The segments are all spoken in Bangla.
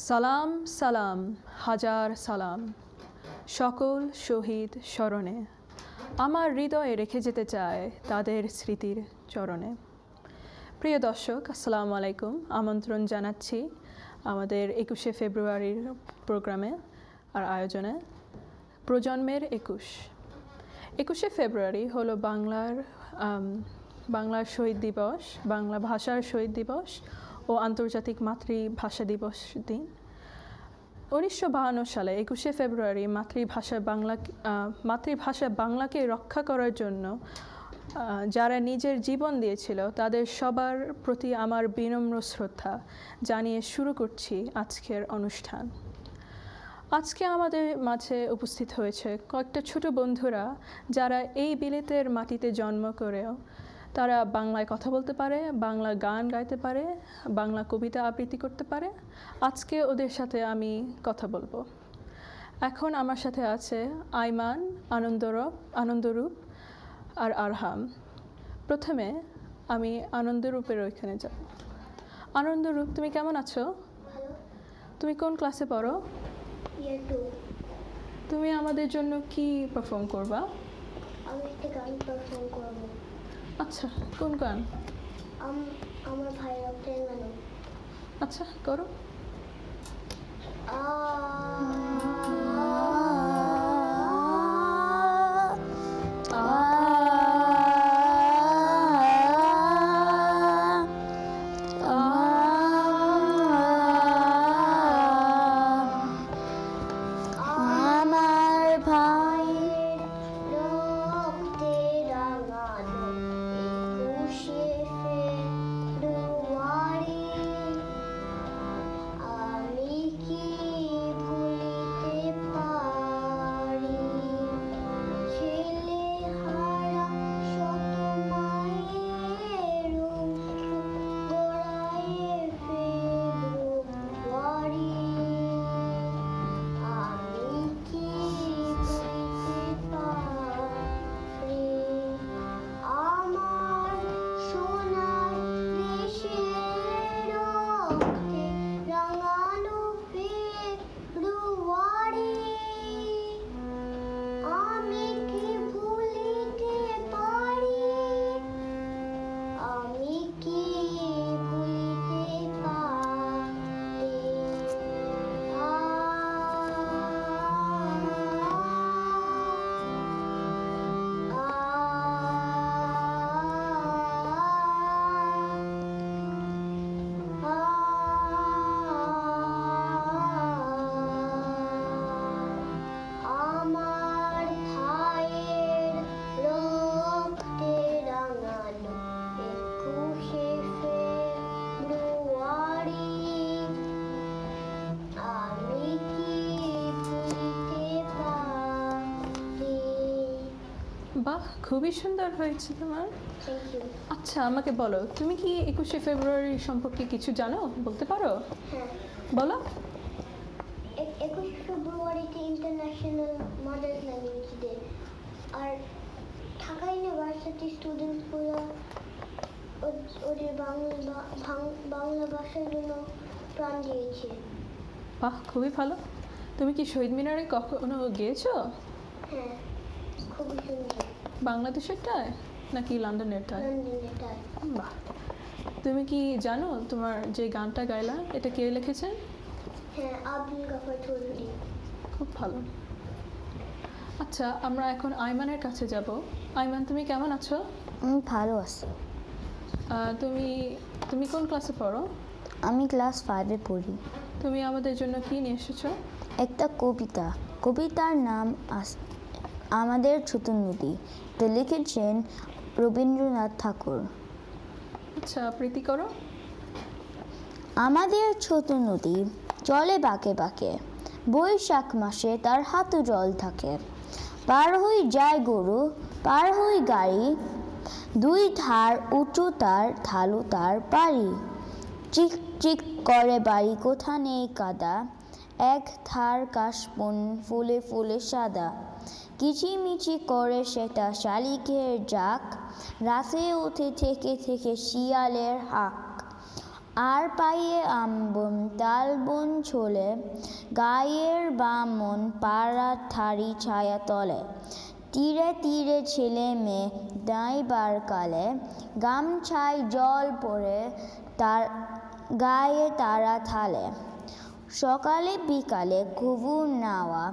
সালাম সালাম হাজার সালাম সকল শহীদ স্মরণে আমার হৃদয়ে রেখে যেতে চায় তাদের স্মৃতির চরণে। প্রিয় দর্শক, আসসালামু আলাইকুম। আমন্ত্রণ জানাচ্ছি আমাদের 21শে ফেব্রুয়ারির প্রোগ্রামে আর আয়োজনে প্রজন্মের 21শে ফেব্রুয়ারি হলো বাংলার শহীদ দিবস, বাংলা ভাষার শহীদ দিবস ও আন্তর্জাতিক মাতৃভাষা দিবস দিন। 1952 সালে 21শে ফেব্রুয়ারি মাতৃভাষা বাংলাকে রক্ষা করার জন্য যারা নিজের জীবন দিয়েছিল তাদের সবার প্রতি আমার বিনম্র শ্রদ্ধা জানিয়ে শুরু করছি আজকের অনুষ্ঠান। আজকে আমাদের মাঝে উপস্থিত হয়েছে কয়েকটা ছোট বন্ধুরা যারা এই বিলেতের মাটিতে জন্ম করেও তারা বাংলায় কথা বলতে পারে, বাংলা গান গাইতে পারে, বাংলা কবিতা আবৃত্তি করতে পারে। আজকে ওদের সাথে আমি কথা বলবো। এখন আমার সাথে আছে আইমান, আনন্দরূপ আর আরহাম। প্রথমে আমি আনন্দরূপের ওইখানে যাব। আনন্দরূপ, তুমি কেমন আছো? তুমি কোন ক্লাসে পড়ো? Year 2. তুমি আমাদের জন্য কি পারফর্ম করবা? আমি একটা গান পারফর্ম করব। আচ্ছা, কোন গান? আমার ভাইয়ের প্রেম গান। আচ্ছা, করো। বাহ, খুবই সুন্দর হয়েছে তোমার। আচ্ছা, আমাকে বলো, তুমি কি 21শে ফেব্রুয়ারি সম্পর্কে কিছু জানো? বলতে পারো? হ্যাঁ, বলো। 21শে ফেব্রুয়ারিতে ইন্টারন্যাশনাল মাদার্স ল্যাঙ্গুয়েজ ডে। আর ঢাকা ইউনিভার্সিটি স্টুডেন্টসগুলো ওদের বাংলা ভাষার জন্য প্রাণ দিয়েছে। বাহ, খুবই ভালো। তুমি কি শহীদ মিনারে কখনো গিয়েছো? হ্যাঁ, খুবই সুন্দর। বাংলাদেশেরটায় নাকি লন্ডনেরটায়? লন্ডনেরটায়। বাহ, তুমি কি জানো তোমার যে গানটা গাইলা এটা কে লিখেছেন? হ্যাঁ, আব্দুল গাফর চৌধুরী। খুব ভালো। আচ্ছা, আমরা এখন আইমানের কাছে যাব। আইমান, তুমি কেমন আছো? আমি ভালো আছি। তুমি কোন ক্লাসে পড়ো? আমি ক্লাস 5-এ পড়ি। তুমি আমাদের জন্য কি নিয়ে এসেছো? একটা কবিতার নাম আমাদের ছোট নদী। এটা লিখেছেন রবীন্দ্রনাথ ঠাকুর। আচ্ছা, আবৃত্তি করো। আমাদের ছোট নদী চলে বাঁকে বাঁকে, বৈশাখ মাসে তার হাঁটু জল থাকে। পার হই যায় গরু, পার হই গাড়ি, দুই ধার উঁচু তার, ঢালু তার পাড়ি। চিক চিক করে বাড়ি, কোথা নেই কাদা, এক ধার কাশবন ফুলে ফুলে সাদা। কিচিমিচি করে সেটা শালিকের ডাক, রাতে উঠে থেকে থেকে শিয়ালের হাক। আর পায়ে আমবন তালবন ছোলে, গায়ের বামন পাড়া থারি ছায়া তলে, তীরে তীরে ছেলে মেয়ে দাইবার কালে, গামছায় জল পড়ে তার গায়ে তারা থালে, সকালে বিকালে কবু নাওয়া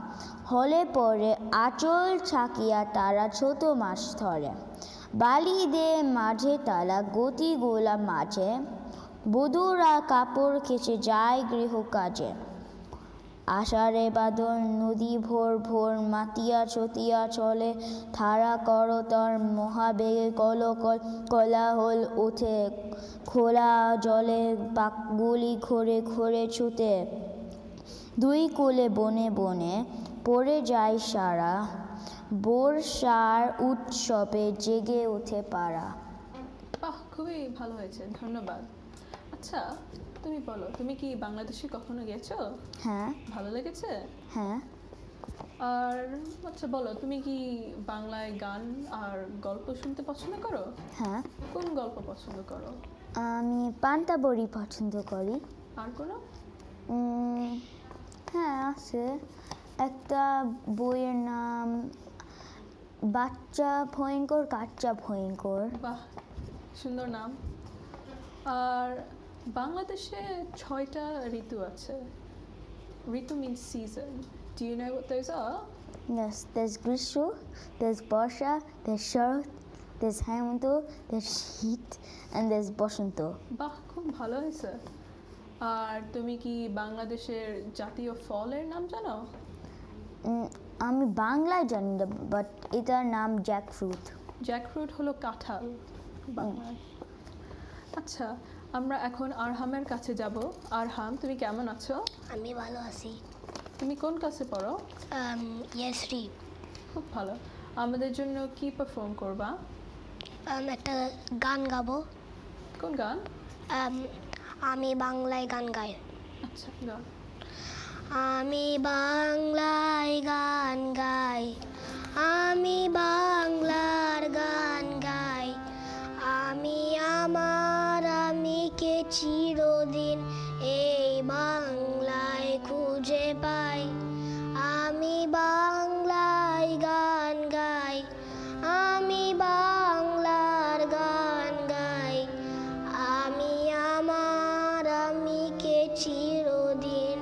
হলে পরে আঁচল ছাকিয়া তারা ছোট মাছ ধরে, বালি দে মাঝে তালা গতি গোলা মাঝে, বধূরা কাপড় কেচে যায় গৃহ কাজে, আষাঢ়ে বাদল নদী ভোর ভোর মাতিয়া চতিয়া চলে, ধারা করতর মহাবেগে কলকল কোলাহল ওঠে, খোলা জলে পাকগুলি ঘরে ঘরে ছুটে, দুই কোলে বনে বনে পড়ে যায় সারা, বর্ষার উৎসবে জেগে ওঠে পাড়া। বাহ, খুবই ভালো হয়েছে, ধন্যবাদ। আচ্ছা, তুমি বলো, তুমি কি বাংলাদেশে কখনো গেছো? হ্যাঁ। ভালো লেগেছে? হ্যাঁ। আর আচ্ছা বলো, তুমি কি বাংলায় গান আর গল্প শুনতে পছন্দ করো? হ্যাঁ। কোন গল্প পছন্দ করো? আমি পান্তা বড়ি পছন্দ করি। আর কোনো? হ্যাঁ, আছে একটা বইয়ের নাম বাচ্চা ভয়ঙ্কর কাচ্চা ভয়ঙ্কর। বাহ, সুন্দর নাম। আর বাংলাদেশে 6টা ঋতু আছে। ঋতু means season. Do you know what those are? Yes, there's গ্রীষ্ম, there's বর্ষা, there's শরৎ, there's হেমন্ত, there's শীত, and there's বসন্ত। বাহ, খুব ভালো হয়েছে। আর তুমি কি বাংলাদেশের জাতীয় ফলের নাম জানো? আমি বাংলায় জানি না, বাট এটার নাম জ্যাকফ্রুট। জ্যাকফ্রুট হলো কাঁঠাল বাংলায়। আচ্ছা, আমরা এখন আরহামের কাছে যাব। আরহাম, তুমি কেমন আছো? আমি ভালো আছি। তুমি কোন ক্লাসে পড়ো? ইয়াসরি। খুব ভালো। আমাদের জন্য কি পারফর্ম করবা? একটা গান গাবো। কোন গান? আমি বাংলায় গান গাই। আচ্ছা, গান। আমি বাংলায় গান গাই, আমি বাংলার গান গাই, আমি আমার আমিকে চিরদিন এই বাংলায় খুঁজে পাই, আমি বাংলায় গান গাই, আমি বাংলার গান গাই, আমি আমার আমিকে চিরদিন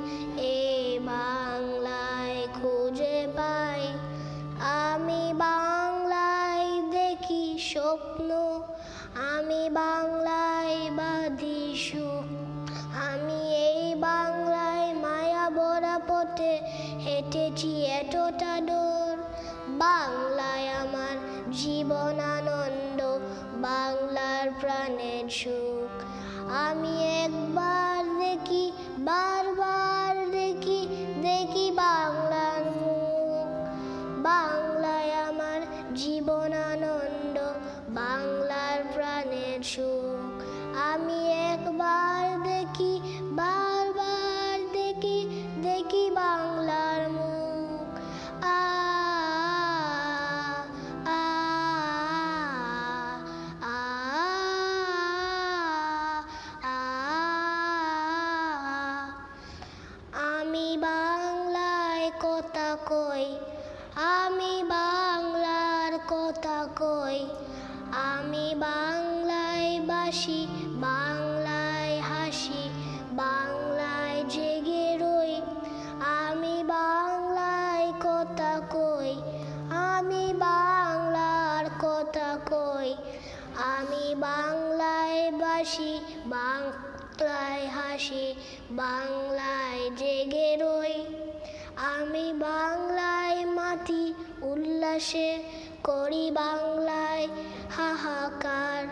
এই বাংলায় খুঁজে পাই, আমি বাংলায় দেখি স্বপ্ন, আমি বাংলায় বাঁধি সুখ, আমি এই বাংলায় মায়া ভরা পথে হেঁটেছি এতটা দূর, বাংলায় আমার জীবন আনন্দ, বাংলার প্রাণের সুখ, আমি একবার দেখি বারবার দেখি, দেখি বাংলার মুখ, বাংলায় আমার জীবন আনন্দ, বাংলার প্রাণের সুখ, আমি একবার দেখি বারবার দেখি, দেখি বাংলার মুখ, আ আ আ আ আমি বাংলায় কথা কই, আমি বাংলার কথা কই, আমি বাংলায় বাসি, বাংলায় হাসি, বাংলায় জেগে রই, আমি বাংলায় কথা কই, আমি বাংলার কথা কই, আমি বাংলায় বাসি, বাংলায় হাসি, বাংলায় জেগে রই, আমি বাংলায় মাটি উল্লাসে করি, বাংলায় হাহাকার,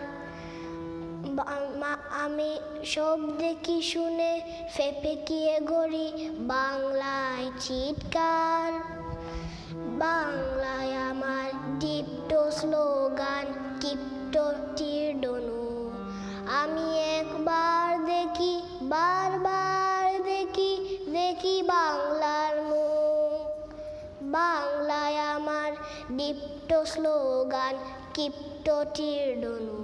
আমি সব দেখি শুনে ফেপেকিয়ে গড়ি, বাংলায় চিৎকার, বাংলায় আমার দীপ্ত স্লোগান, ক্ষিপ্ত তীর ধনু, আমি একবার দেখি বারবার দেখি, দেখি বাংলার মুখ, বাংলায় আমার দীপ্ত স্লোগান, ক্ষিপ্ত তীর ধনু,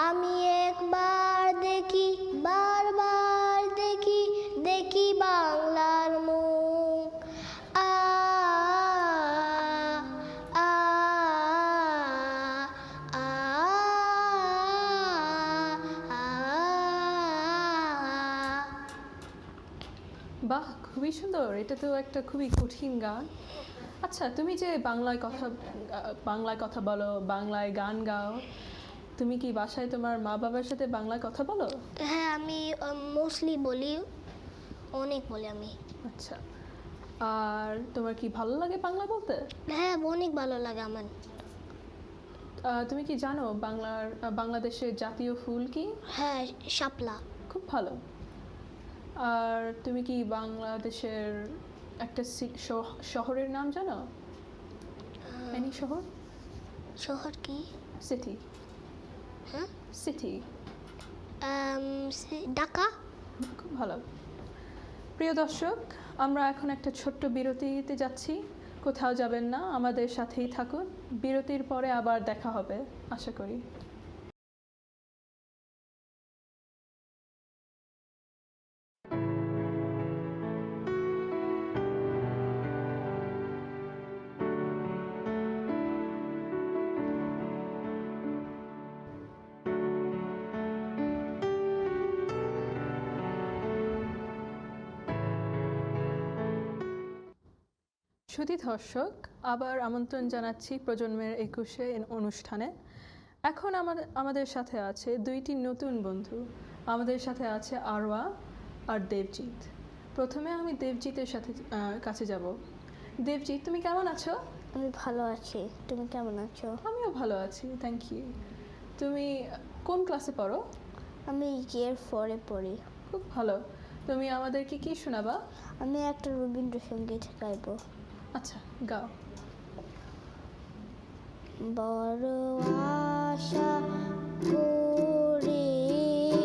আমি একবার দেখি বারবার দেখি দেখি বাংলার মুখ আ আ আ বাহ, খুবই সুন্দর। এটা তো একটা খুবই কঠিন গান। আচ্ছা, তুমি যে বাংলায় কথা বলো, বাংলায় গান গাও, তুমি কি বাসায় তোমার মা বাবার সাথে বাংলায় কথা বলো? হ্যাঁ, আমি মোস্টলি বলি, অনেক বলি আমি। আচ্ছা, আর তোমার কি ভালো লাগে বাংলা বলতে? হ্যাঁ, অনেক ভালো লাগে আমার। তুমি কি জানো বাংলাদেশের জাতীয় ফুল কি? হ্যাঁ, শাপলা। খুব ভালো। আর তুমি কি বাংলাদেশের একটা শহরের নাম জানো? এনি শহর? শহর কি? সিটি। হ্যাঁ, সিটি। ঢাকা। খুব ভালো। প্রিয় দর্শক, আমরা এখন একটা ছোট্ট বিরতিতে যাচ্ছি। কোথাও যাবেন না, আমাদের সাথেই থাকুন। বিরতির পরে আবার দেখা হবে আশা করি। সুধী দর্শক, আবার আমন্ত্রণ জানাচ্ছি প্রজন্মের 21-এ অনুষ্ঠানে। এখন আমাদের সাথে আছে দুইটি নতুন বন্ধু। আমাদের সাথে আছে আরওয়া আর দেবজিৎ। প্রথমে আমি দেবজিতের কাছে যাব। দেবজিৎ, তুমি কেমন আছো? আমি ভালো আছি, তুমি কেমন আছো? আমিও ভালো আছি, থ্যাংক ইউ। তুমি কোন ক্লাসে পড়ো? আমি ইয়ার 4-এ পড়ি। খুব ভালো। তুমি আমাদেরকে কি শোনাবা? আমি একটা রবীন্দ্রসঙ্গীত গাইব। আচ্ছা, গাও। বড় আশা করে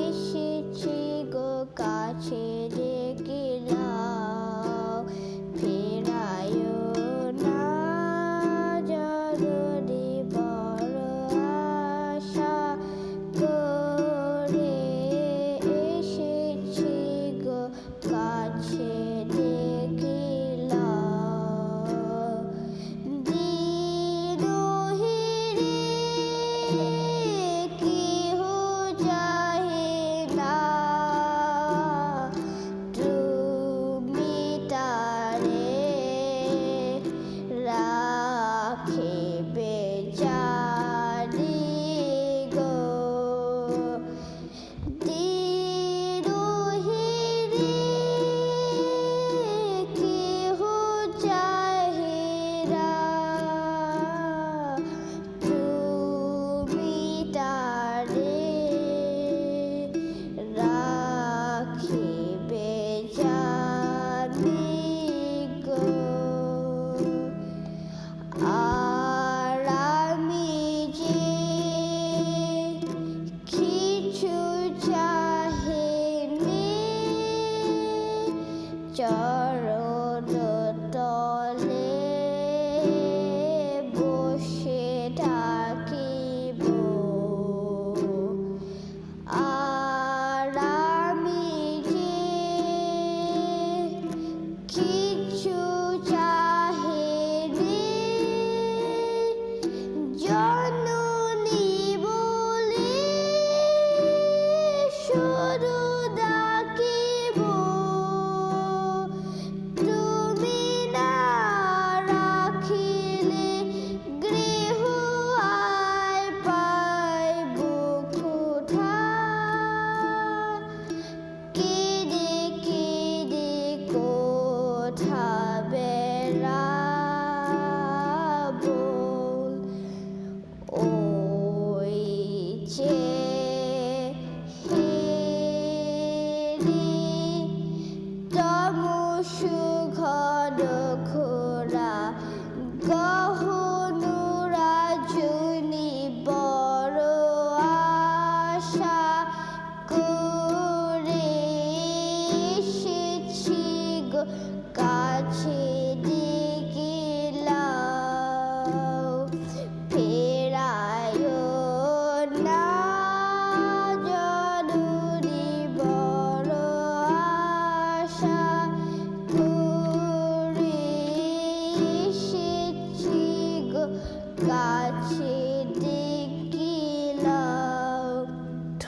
এসেছি গো কাছে দেখলাম ফেরায় না জরুরি বড় আশা করে এসেছি গো কাছে দেখলাম দিন হিরে কি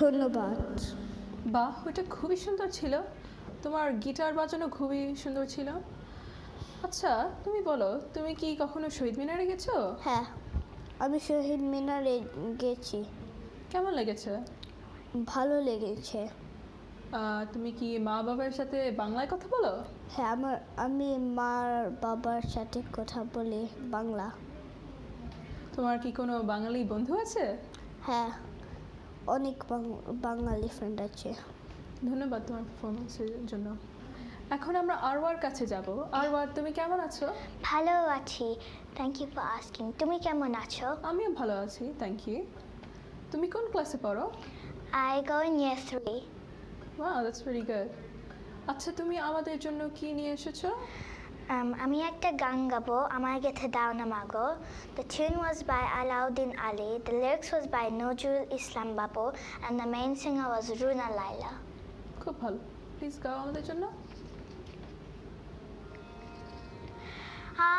ধন্যবাদ। বাহ, ওটা খুবই সুন্দর ছিল। তোমার গিটার বাজানো খুবই সুন্দর ছিল। আচ্ছা, তুমি বলো, তুমি কি কখনো শহীদ মিনারে গেছো? হ্যাঁ, আমি শহীদ মিনারে গেছি। কেমন লেগেছে? ভালো লেগেছে। তুমি কি মা বাবার সাথে বাংলায় কথা বলো? হ্যাঁ, আমি মার বাবার সাথে কথা বলি বাংলা। তোমার কি কোনো বাঙালি বন্ধু আছে? হ্যাঁ, অনেক বাঙালি ফ্রেন্ড আছে। ধন্যবাদ তোমার পারফরমেন্সের জন্য। এখন আমরা আরওয়ার কাছে যাব। আরওয়ার, তুমি কেমন আছো? ভালো আছি, থ্যাংক ইউ ফর আস্কিং। তুমি কেমন আছো? আমিও ভালো আছি, থ্যাংক ইউ। তুমি কোন ক্লাসে পড়ো? I go in year 3. Wow, that's very good. আচ্ছা, তুমি আমাদের জন্য কি নিয়ে এসেছো? আমি একটা গান গাবো, আমার গেথে দাও না মাগো। The tune was by Alauddin Ali, the lyrics was by Nojrul Islam Babu, and the main singer was Runa Laila. খুব ভালো, প্লিজ গাও আমাদের জন্য।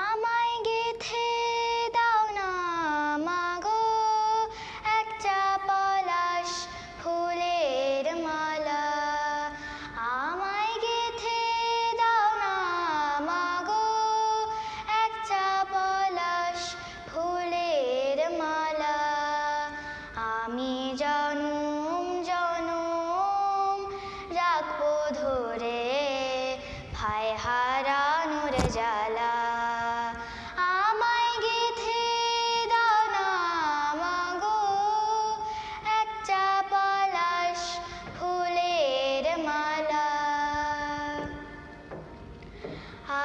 আমায় গেথে দাও না মাগো একটা পলাশ ফুলের মালা, আমায় গেথে দাও না মাগো একটা পলাশ ফুলের মালা, আমি জনম জনম রাখবো ধরে ভাই হারানোর জ্বালা, আমায় গেথে দাও না মাগো একটা পলাশ ফুলের মালা,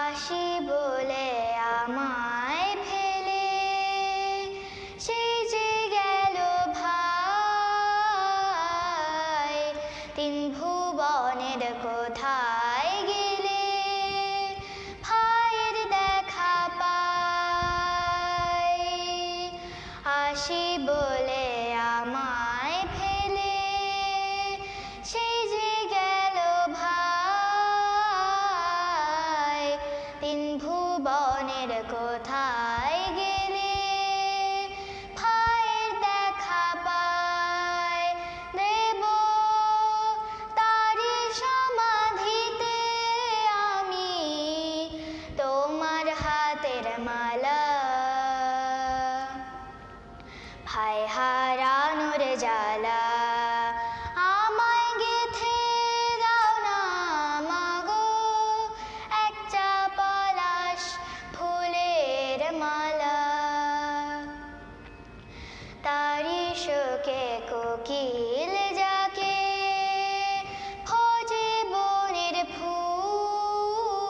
আসি বলে আমায় ফেলে সে যে গেল ভাই, তিন ভুবনের কোথায় গেলে ভাইয়ের দেখা পাই, আসি বলে আমায় ফেলে সে যে গেল ভাই, তিন ভুবনের কোথায় গেলে ভাইয়ের দেখা পাই, দেব তারি সমাধিতে আমি তোমার হাতের মালা, ভাই হারানোর জ্বালা, আমায় গেথে দাও না মাগো একটা পলাশ ফুলের মালা, তারি শোকে কোকিল যাকে খোঁজে বনের ফুল,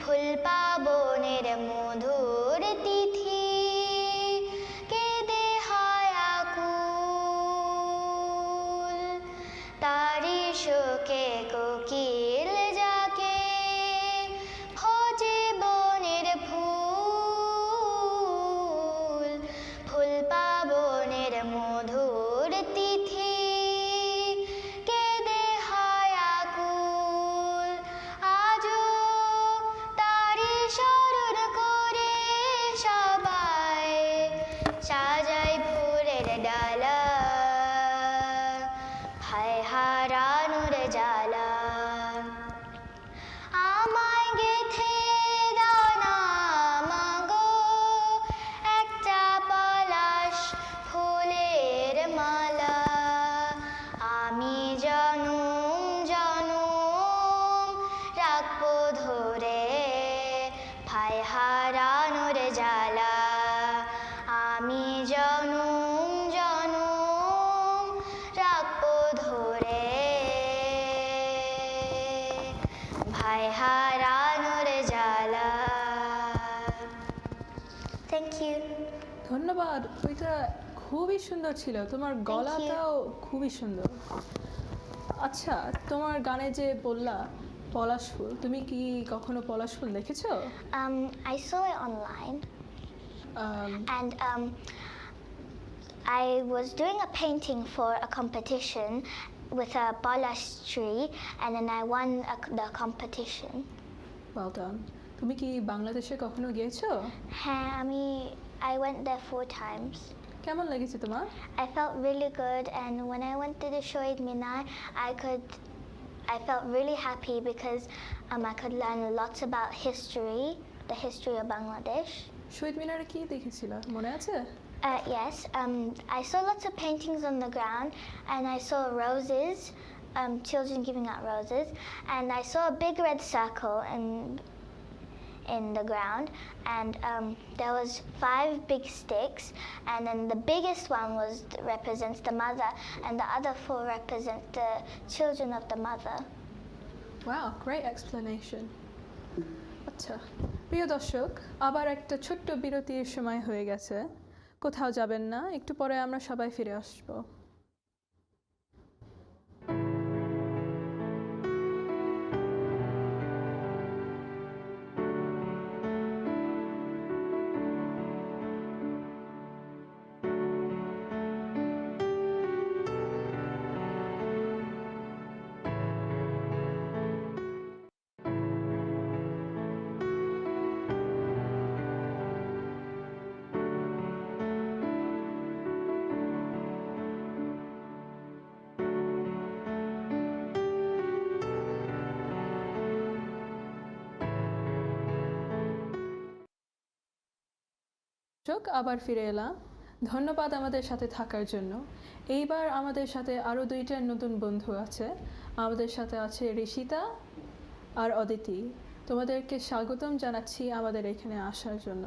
ফুল পাবনের মধুর তিথি কেঁদে হয় আকুল, তারি শোকে কোকিল যাকে খোঁজে বনের ফুল, ফুল পাবনের মধুর তিথি কেঁদে হয় আকুল, আজও তারি স্মরণ করে সবাই সাজায় ফুলের ডালা, ভাই হারানোর জ্বালা, আমায় গেথে দাও না মাগো একটা পলাশ ফুলের মালা, আমি জনম জনম রাখবো ধরে ভাই হারানোর জ্বালা, আমি জনম জনম রাখবো ধরে ভাই হারানোর জ্বালা। Thank you. ধন্যবাদ, ওইটা খুবই সুন্দর ছিল। তোমার গলাটাও খুবই সুন্দর। আচ্ছা, তোমার গানে যে বললা পলাশ ফুল, তুমি কি কখনো পলাশ ফুল দেখেছো? I saw it online, Um, and I was doing a painting for a competition with a palash tree, and then I won the competition. well done. তুমি কি বাংলাদেশে কখনো গিয়েছো? হ্যাঁ, I went there 4 times. কেমন লেগেছে তোমার? I felt really good, and when I went to the Shoaib Minar, I felt really happy because I could learn lots about history, the history of Bangladesh. শহীদ মিনারে কি দেখেছিল মনে আছে? Yes, I saw lots of paintings on the ground, and I saw roses, children giving out roses, and I saw a big red circle in the ground, and there was 5 big sticks, and then the biggest one represents the mother, and the other 4 represent the children of the mother. Wow, great explanation. আচ্ছা প্রিয় দর্শক, আবার একটা ছোট্ট বিরতির সময় হয়ে গেছে। কোথাও যাবেন না, একটু পরে আমরা সবাই ফিরে আসবো। আবার ফিরে এলাম। ধন্যবাদ আমাদের সাথে থাকার জন্য। এইবার আমাদের সাথে আরও 2টা নতুন বন্ধু আছে। আমাদের সাথে আছে ঋষিতা আর অদিতি। তোমাদেরকে স্বাগতম জানাচ্ছি আমাদের এখানে আসার জন্য।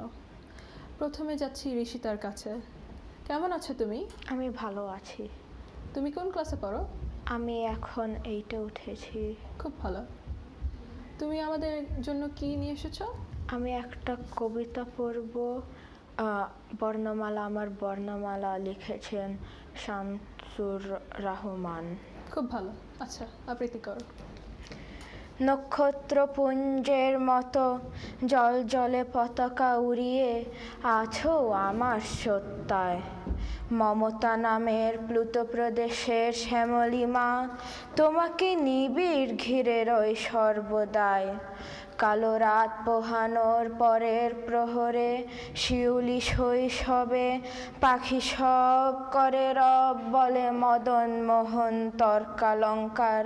প্রথমে যাচ্ছি ঋষিতার কাছে। কেমন আছো তুমি? আমি ভালো আছি। তুমি কোন ক্লাসে পড়ো? আমি এখন 8-এ উঠেছি। খুব ভালো। তুমি আমাদের জন্য কি নিয়ে এসেছো? আমি একটা কবিতা পড়ব। বর্ণমালা, আমার বর্ণমালা লিখেছেন শামসুর রহমান। খুব ভালো, আচ্ছা আবৃত্তি করো। নক্ষত্রপুঞ্জের মতো জল জলে পতাকা উড়িয়ে আছো আমার সত্তায়। মমতা নামের প্লুত প্রদেশের শ্যামলিমা তোমাকে নিবিড় ঘিরে রয় সর্বদাই। কালো রাত পোহানোর পরের প্রহরে শিউলি শৈশবে পাখি সব করে রব বলে মদন মোহন তর্কালঙ্কার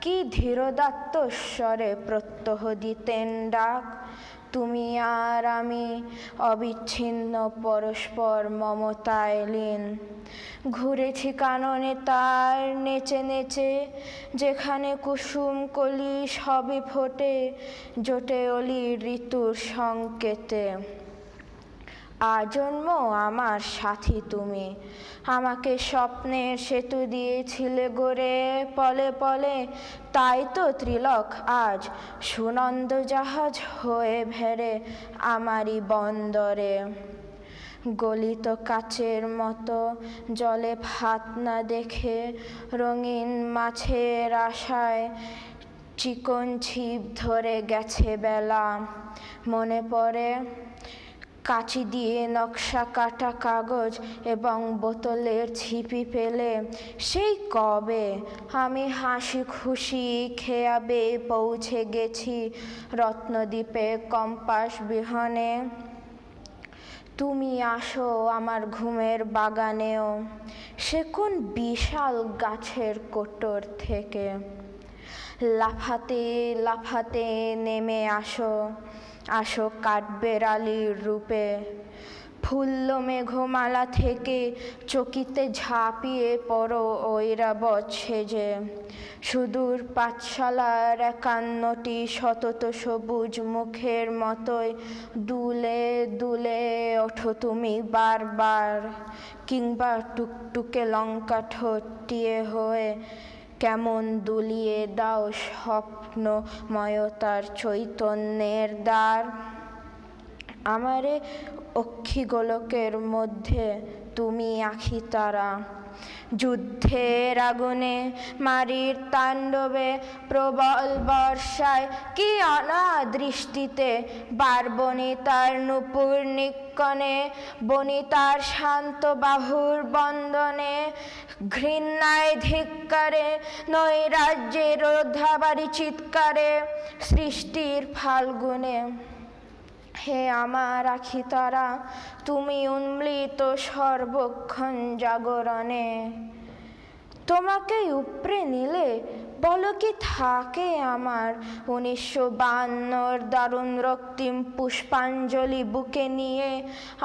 কি ধীরোদাত্ত স্বরে প্রত্যহ দিতেন ডাক। তুমি আর আমি অবিচ্ছিন্ন পরস্পর মমতায় লীন। ঘুরেছি কাননে তার নেচে নেচে যেখানে কুসুম কলি সবই ফোটে জোটে অলি ঋতুর সংকেতে। আজন্ম আমার সাথী তুমি, আমাকে স্বপ্নের সেতু দিয়েছিলে গড়ে পলে পলে। তাই তো ত্রিলক আজ সুনন্দ জাহাজ হয়ে ভেড়ে আমারই বন্দরে। গলিত কাচের মতো জলে ভাত না দেখে রঙিন মাছের আশায় চিকন ছিপ ধরে গেছে বেলা। মনে পড়ে কাঁচি দিয়ে নকশা কাটা কাগজ এবং বোতলের ছিপি পেলে সেই কবে আমি হাসি খুশি খেয়াবে পৌঁছে গেছি রত্নদ্বীপে কম্পাস বিহনে। তুমি আসো আমার ঘুমের বাগানেও, সে কোন বিশাল গাছের কোটর থেকে। লাফাতে লাফাতে নেমে আসো, আসো কাঠবেড়ালির রূপে। ফুল্ল মেঘমালা থেকে চকিতে ঝাঁপিয়ে পড়ো ঐরাবত সেজে। সুদূর পাঠশালার 51টি সতত সবুজ মুখের মতোই দুলে দুলে ওঠো তুমি বারবার। কিংবা টুকটুকে লঙ্কা ঠোঁটিয়ে হয়ে কেমন দুলিয়ে দাও স্বপ্নময়তার চৈতন্যের দ্বার। আমারে অক্ষিগোলকের মধ্যে তুমি আঁখি তারা। যুদ্ধের আগুনে মারির তাণ্ডবে প্রবল বর্ষায় কি অনাদৃষ্টিতে বার বনিতার নূপুর নিক্কণে বনিতার শান্ত বাহুর বন্দনে ঘৃণায় ধিক্কারে নৈরাজ্যের রোধাবাড়ি চিৎকারে সৃষ্টির ফাল্গুনে হে আমার আখি তারা, তুমি উন্মৃত সর্বক্ষণ জাগরণে। তোমাকে উপড়ে নিলে বলো কি থাকে আমার 1952 দারুণ রক্তিম পুষ্পাঞ্জলি বুকে নিয়ে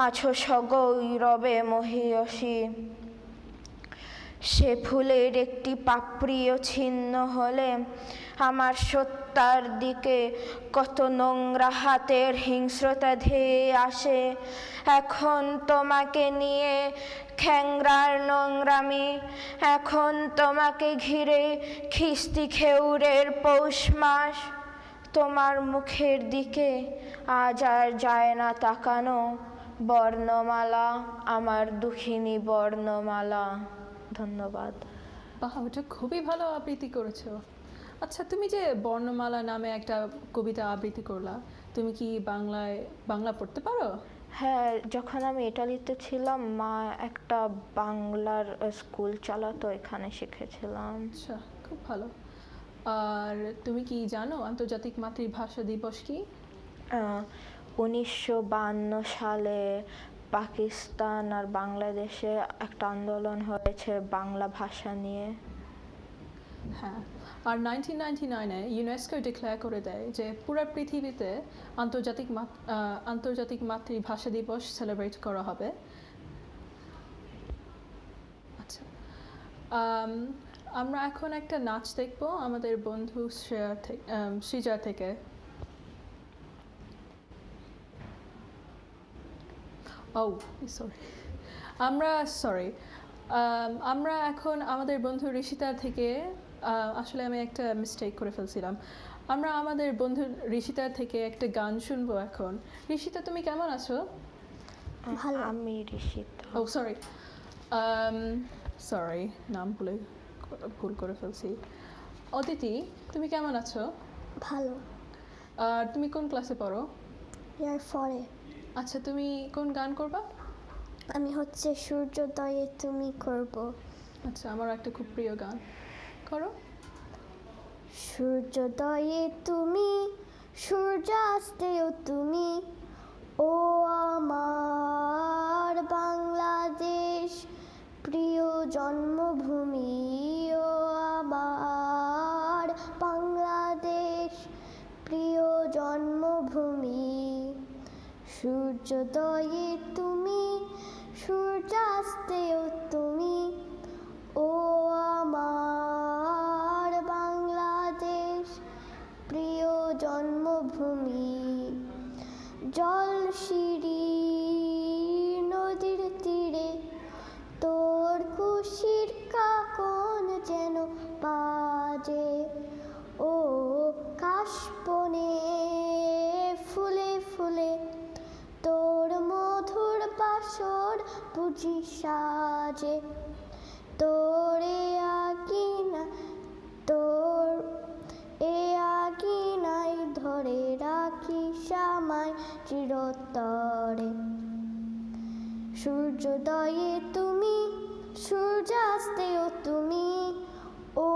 আছো সগৌরবে মহীয়সী। সে ফুলের একটি পাপড়িও ছিন্ন হলে আমার সত্তার দিকে কত নোংরা হাতের হিংস্রতা ধেয়ে আসে। এখন তোমাকে নিয়ে খ্যাংরার নোংরামি, এখন তোমাকে ঘিরে খিস্তি খেউরের পৌষ মাস। তোমার মুখের দিকে আজ আর যায় না তাকানো, বর্ণমালা আমার দুঃখিনী বর্ণমালা। ধন্যবাদ। বাহ, ওটা খুবই ভালো আবৃত্তি করেছো। আচ্ছা, তুমি যে বর্ণমালা নামে একটা কবিতা আবৃত্তি করলা, তুমি কি বাংলা পড়তে পারো? হ্যাঁ, যখন আমি ইটালিতে ছিলাম মা একটা বাংলার স্কুল চালাতো, এখানে শিখেছিলাম। আচ্ছা, খুব ভালো। আর তুমি কি জানো আন্তর্জাতিক মাতৃভাষা দিবস কি? 1952 সালে পাকিস্তান আর বাংলাদেশে একটা আন্দোলন হয়েছে বাংলা ভাষা নিয়ে। হ্যাঁ, আর 1999-এ ইউনেস্কো ডিক্লেয়ার করে দেয় যে পুরো পৃথিবীতে আন্তর্জাতিক মাতৃভাষা দিবস সেলিব্রেট করা হবে। আচ্ছা, আমরা এখন একটা নাচ দেখব আমাদের বন্ধু সৃজা থেকে। আমরা এখন আমাদের বন্ধু ঋষিতা থেকে, আসলে আমি একটা মিস্টেক করে ফেলছিলাম। আমরা আমাদের বন্ধু ঋষিতা থেকে একটা গান শুনবো এখন। ঋষিতা, তুমি কেমন আছো? ভালো। আমি ঋষিতা। সরি, নাম ভুল করে ফেলছি। অদিতি, তুমি কেমন আছো? ভালো। আর তুমি কোন ক্লাসে পড়ো? ইয়ার 4-এ। আচ্ছা, তুমি কোন গান করবা? আমি হচ্ছে সূর্যোদয়ে তুমি করব। আচ্ছা, আমার একটা খুব প্রিয় গান, করো। সূর্যোদয়ে তুমি, সূর্যাস্তেও তুমি, ও আমার বাংলাদেশ প্রিয় জন্মভূমি, ও আমার বাংলাদেশ প্রিয় জন্মভূমি। সূর্যোদয়ে তুমি, সূর্যাস্তেও তুমি, ও আমার বাংলাদেশ প্রিয় জন্মভূমি। জলশিরি নদীর তীরে তোর খুশির কাকন যেন বাজে, ও কাশবনে ফুলে ফুলে তোর মধুর বাসর বুঝি সাজে। তোরে আকিনা, তোর এ আকিনাই ধরে রাখি আমায় চিরতরে। সূর্যোদয়ে তুমি, সূর্যাস্তেও তুমি, ও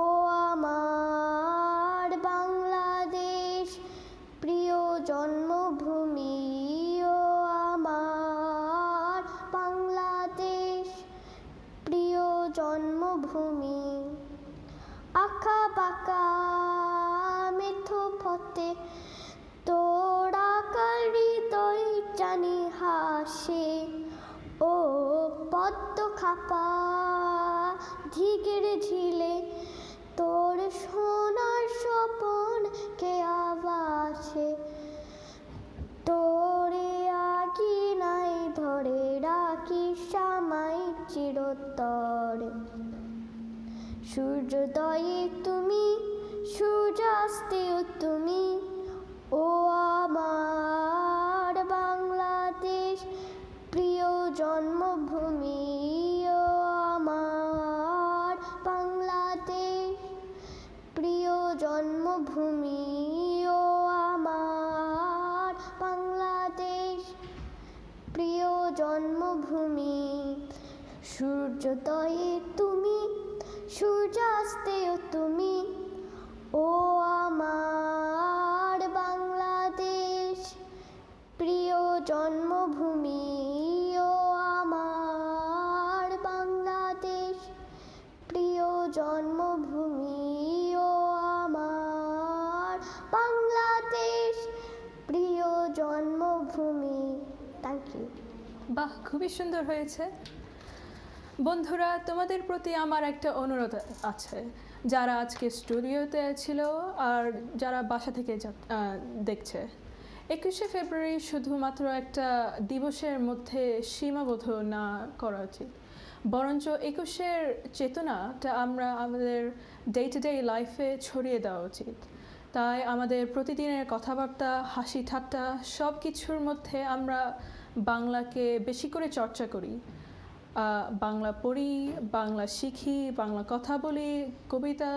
আমার বাংলাদেশ প্রিয় জন্মভূমি, ও আমার বাংলাদেশ প্রিয় জন্মভূমি। আঁকা বাঁকা মেঠো পথে তোর আকার হৃদয় জানি হাসে, ও পদ্ম খাপা ধিগের ঝিলে তোর সোনার স্বপন কে আবাসে। তোরে আকিনাই ধরে রাখি আমায় চিরতরে। সূর্যোদয়ে তুমি, সূর্যাস্তেও তুমি, ও আমার বাংলাদেশ প্রিয় জন্মভূমি, ও আমার বাংলাদেশ প্রিয় জন্মভূমি, ও আমার বাংলাদেশ প্রিয় জন্মভূমি। সূর্যোদয়ে তুমি, সূর্যাস্তেও তুমি, ও আমার বাংলাদেশ প্রিয় জন্মভূমি ও আমার বাংলাদেশ, প্রিয় জন্মভূমি ও আমার বাংলাদেশ, প্রিয় জন্মভূমি। Thank you. বাহ, খুবই সুন্দর হয়েছে। বন্ধুরা, তোমাদের প্রতি আমার একটা অনুরোধ আছে, যারা আজকে স্টুডিওতে ছিল আর যারা বাসা থেকে দেখছে। 21শে ফেব্রুয়ারি শুধুমাত্র একটা দিবসের মধ্যে সীমাবদ্ধ না করা উচিত, বরঞ্চ 21-এর চেতনাটা আমরা আমাদের ডে টু ডে লাইফে ছড়িয়ে দেওয়া উচিত। তাই আমাদের প্রতিদিনের কথাবার্তা, হাসি ঠাট্টা সব কিছুর মধ্যে আমরা বাংলাকে বেশি করে চর্চা করি। বাংলা পড়ি, বাংলা শিখি, বাংলা কথা বলি, কবিতা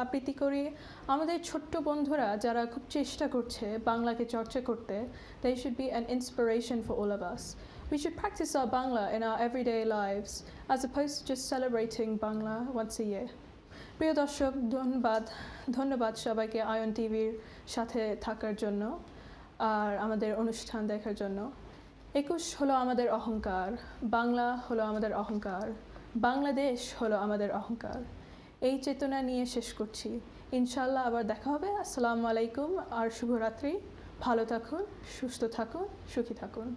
আবৃত্তি করি। আমাদের ছোট্ট বন্ধুরা যারা খুব চেষ্টা করছে বাংলাকে চর্চা করতে, they should be an inspiration for all of us. We should practice our Bangla in our everyday lives as opposed to just celebrating Bangla once a year. প্রিয় দর্শক, ধন্যবাদ সবাইকে আয়ন টিভির সাথে থাকার জন্য আর আমাদের অনুষ্ঠান দেখার জন্য। 21 হলো আমাদের অহংকার, বাংলা হলো আমাদের অহংকার, বাংলাদেশ হলো আমাদের অহংকার। এই চেতনা নিয়ে শেষ করছি। ইনশাল্লাহ আবার দেখা হবে। আসসালামু আলাইকুম আর শুভরাত্রি। ভালো থাকুন, সুস্থ থাকুন, সুখী থাকুন।